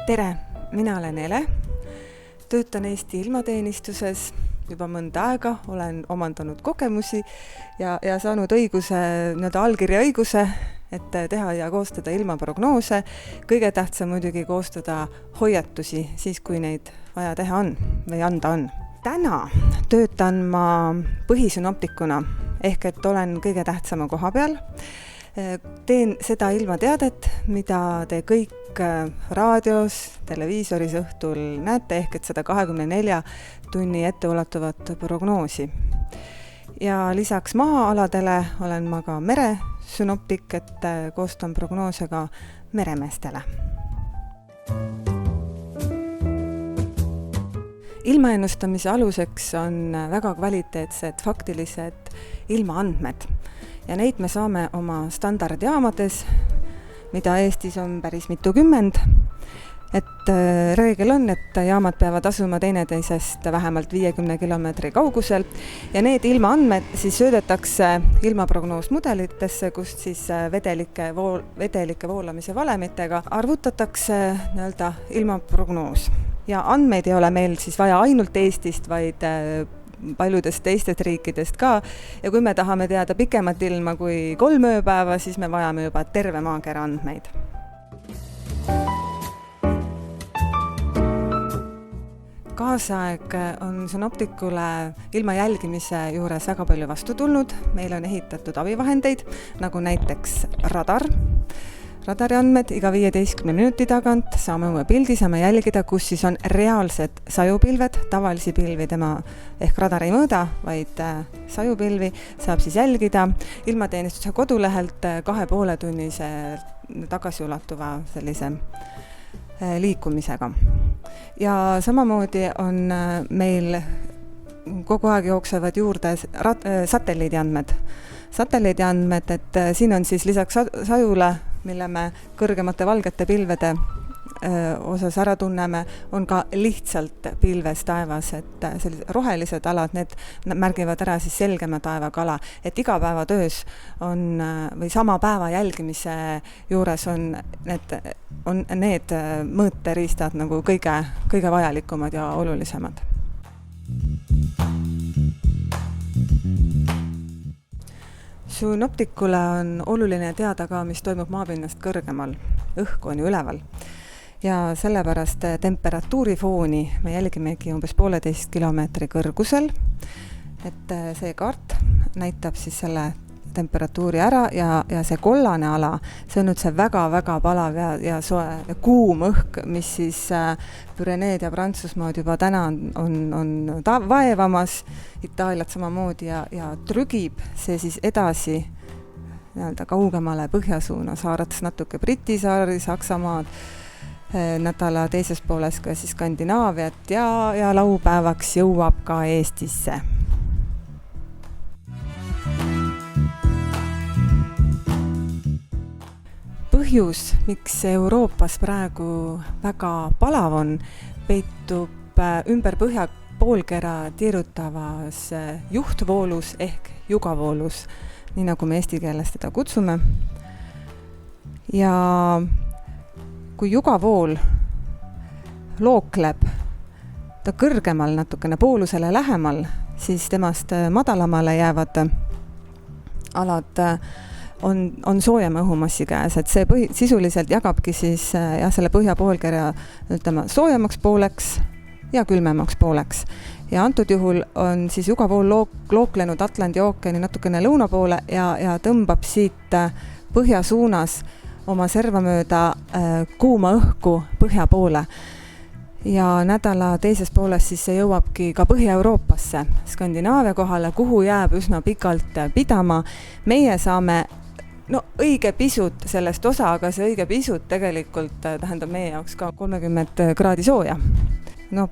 Tere, mina olen Ele, töötan Eesti ilmateenistuses juba mõnda aega, olen omandanud kogemusi ja saanud allkirja õiguse, et teha ja koostada ilmaprognoose. Kõige tähtsam muidugi koostada hoiatusi siis, kui neid vaja teha on või anda on. Täna töötan ma põhisünoptikuna ehk et olen kõige tähtsama koha peal. Teen seda ilmateadet, mida te kõik raadios, televiisoris õhtul näete, ehk et 124 tunni etteulatuvat prognoosi. Ja lisaks maa-aladele olen ma ka meresünoptik, et koostan prognoose ka meremeestele. Ilmaennustamise aluseks on väga kvaliteetsed faktilised ilmaandmed. Ja neid me saame oma standardjaamades, mida Eestis on päris mitukümmend. Et reegel on, et jaamad peavad asuma teineteisest vähemalt 50 kilomeetri kaugusel ja need ilmaandmed siis söödetakse ilmaprognoosmudelitesse, kust siis vedelike voolamise valemitega arvutatakse ilmaprognoos. Ja andmeid ei ole meil siis vaja ainult Eestist, vaid paljudest teistest riikidest ka. Ja kui me tahame teada pikemat ilma kui 3 ööpäeva, siis me vajame juba terve maakera andmeid. Kaasaeg on synoptikule ilma jälgimise juures väga palju vastu tulnud. Meil on ehitatud abivahendeid, nagu näiteks radari andmed iga 15 minuti tagant, saame uue pildi, saame jälgida, kus siis on reaalsed sajupilved, tavalisi pilvi tema ehk radar ei mõõda, vaid sajupilvi saab siis jälgida ilmateenistuse kodulehelt 2,5-tunnise tagasiulatuva sellise liikumisega. Ja samamoodi on meil kogu aeg jooksevad juurde satelliidiandmed. Satelliidiandmed, et siin on siis lisaks sajule, mille me kõrgemate valgete pilvede osas ära tunneme, on ka lihtsalt pilves taevas, et sellised rohelised alad, need märgivad ära siis selgema taevaga ala, et igapäevatöös on või sama päeva jälgimise juures on need mõõteriistad nagu kõige vajalikumad ja olulisemad. Synoptikule on oluline teada ka, mis toimub maapinnast kõrgemal. Õhku on ju üleval. Ja sellepärast temperatuurifooni me jälgimegi umbes 1,5 kilomeetri kõrgusel. Et see kaart näitab siis selle temperatuuri ära ja see kollane ala, see on nüüd see väga-väga palav ja soe ja kuum õhk, mis siis Püreneed ja Prantsusmaad juba täna on vaevamas, Itaaliat samamoodi ja trügib see siis edasi kaugemale põhjasuunas, haarates natuke Briti saari, Saksamaad, nädala teises pooles ka siis Skandinaaviat ja laupäevaks jõuab ka Eestisse. Põhjus, miks Euroopas praegu väga palav on, peitub ümber põhja poolkera tiirutavas juhtvoolus ehk jugavoolus, nii nagu me eesti keeles teda kutsume. Ja kui jugavool lookleb ta kõrgemal natukene poolusele lähemal, siis temast madalamale jäävad alad on soojema õhumassi käes, et see sisuliselt jagabki siis selle põhja poolkera soojemaks pooleks ja külmemaks pooleks. Ja antud juhul on siis jugavool looklenud Atlandi ookeani natukene lõuna poole ja tõmbab siit põhja suunas oma serva mööda kuuma õhku põhja poole. Ja nädala teises pooles siis see jõuabki ka Põhja-Euroopasse, Skandinaavia kohale, kuhu jääb üsna pikalt pidama. Meie saame õige pisut sellest osa, aga see õige pisut tegelikult tähendab meie jaoks ka 30 kraadi sooja.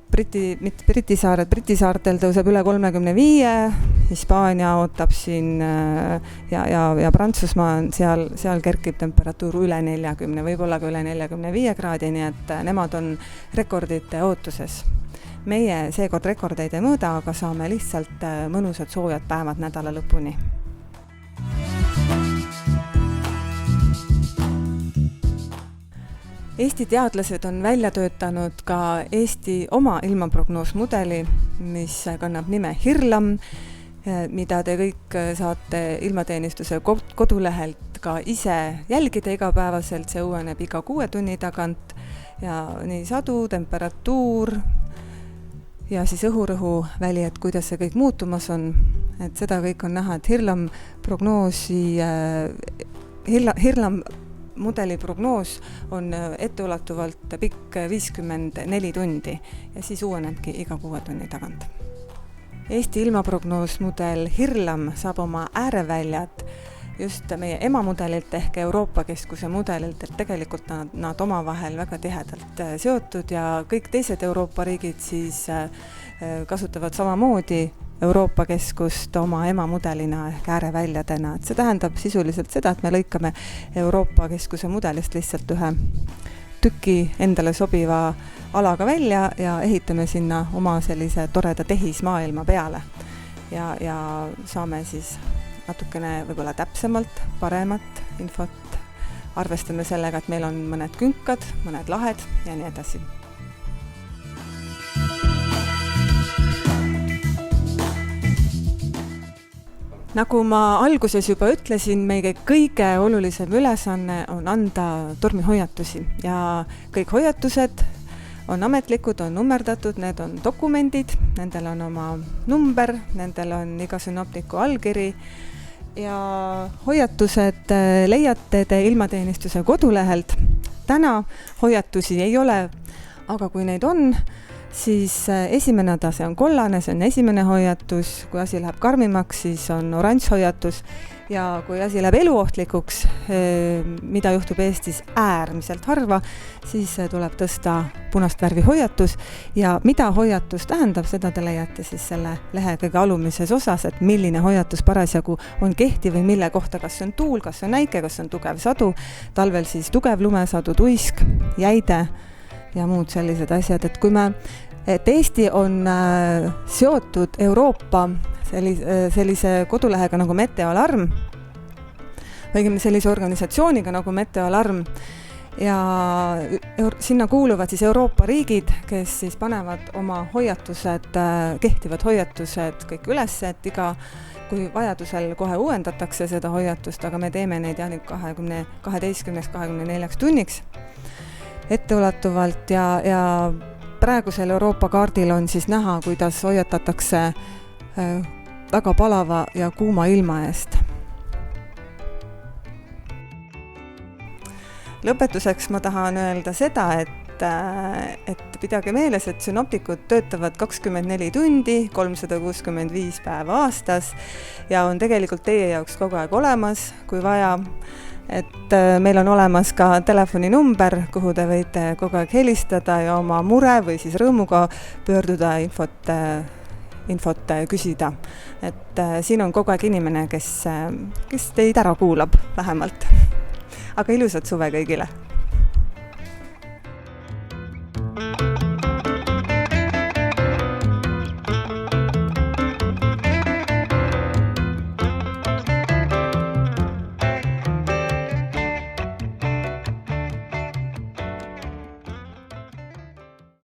Briti saartel tõuseb üle 35, Hispaania ootab siin ja Prantsusmaa on seal kerkib temperatuur üle 40, võib-olla ka üle 45 kraadi, nii et nemad on rekordite ootuses. Meie seekord rekordeid ei mõõda, aga saame lihtsalt mõnusad soojad päevad nädala lõpuni. Eesti teadlased on välja töötanud ka Eesti oma ilmaprognoosmudeli, mis kannab nime HIRLAM, mida te kõik saate ilmateenistuse kodulehelt ka ise jälgida igapäevaselt, see uueneb iga 6 tunni tagant ja nii sadu, temperatuur ja siis õhurõhuväli, et kuidas see kõik muutumas on, et seda kõik on näha, et HIRLAM mudeli prognoos on etteulatuvalt pikk 54 tundi ja siis uuenebki iga 6 tunni tagant. Eesti ilmaprognoosmudel HIRLAM saab oma ääreväljad just meie emamudelilt ehk Euroopa Keskuse mudelilt, et tegelikult nad omavahel väga tihedalt seotud ja kõik teised Euroopa riigid siis kasutavad samamoodi Euroopa Keskust oma emamudelina ehk ääreväljadena. Et see tähendab sisuliselt seda, et me lõikame Euroopa Keskuse mudelist lihtsalt ühe tüki endale sobiva alaga välja ja ehitame sinna oma sellise toreda tehismaailma peale. Ja saame siis natukene võib-olla täpsemalt, paremat infot. Arvestame sellega, et meil on mõned künkad, mõned lahed ja nii edasi. Nagu ma alguses juba ütlesin, meie kõige olulisem ülesanne on anda tormihoiatusi ja kõik hoiatused on ametlikud, on nummerdatud, need on dokumendid, nendel on oma number, nendel on iga sünoptiku allkiri ja hoiatused leiate te ilmateenistuse kodulehelt. Täna hoiatusi ei ole, aga kui neid on, siis esimene tase on kollane, see on esimene hoiatus, kui asi läheb karmimaks, siis on oranž hoiatus ja kui asi läheb eluohtlikuks, mida juhtub Eestis äärmiselt harva, siis tuleb tõsta punast värvi hoiatus ja mida hoiatus tähendab, seda te leiate siis selle lehe kõige alumises osas, et milline hoiatus parasjagu on kehtiv või mille kohta, kas see on tuul, kas see on äike, kas see on tugev sadu, talvel siis tugev lumesadu, tuisk, jäide ja muud sellised asjad, et Eesti on seotud Euroopa sellise kodulehega nagu Meteoalarm, õigemini sellise organisatsiooniga nagu Meteoalarm ja sinna kuuluvad siis Euroopa riigid, kes siis panevad oma hoiatused, kehtivad hoiatused kõik üles, et kui vajadusel kohe uuendatakse seda hoiatust, aga me teeme neid 12-24 tunniks etteulatuvalt ja praegusel Euroopa kaardil on siis näha, kuidas hoiatatakse väga palava ja kuuma ilma eest. Lõpetuseks ma tahan öelda seda, et pidage meeles, et sünoptikud töötavad 24 tundi, 365 päeva aastas ja on tegelikult teie jaoks kogu aeg olemas, kui vaja. Et meil on olemas ka telefoninumber, kuhu te võite kogu aeg helistada ja oma mure või siis rõõmuga pöörduda infot küsida. Et siin on kogu aeg inimene, kes teid ära kuulab vähemalt. Aga ilusat suve kõigile!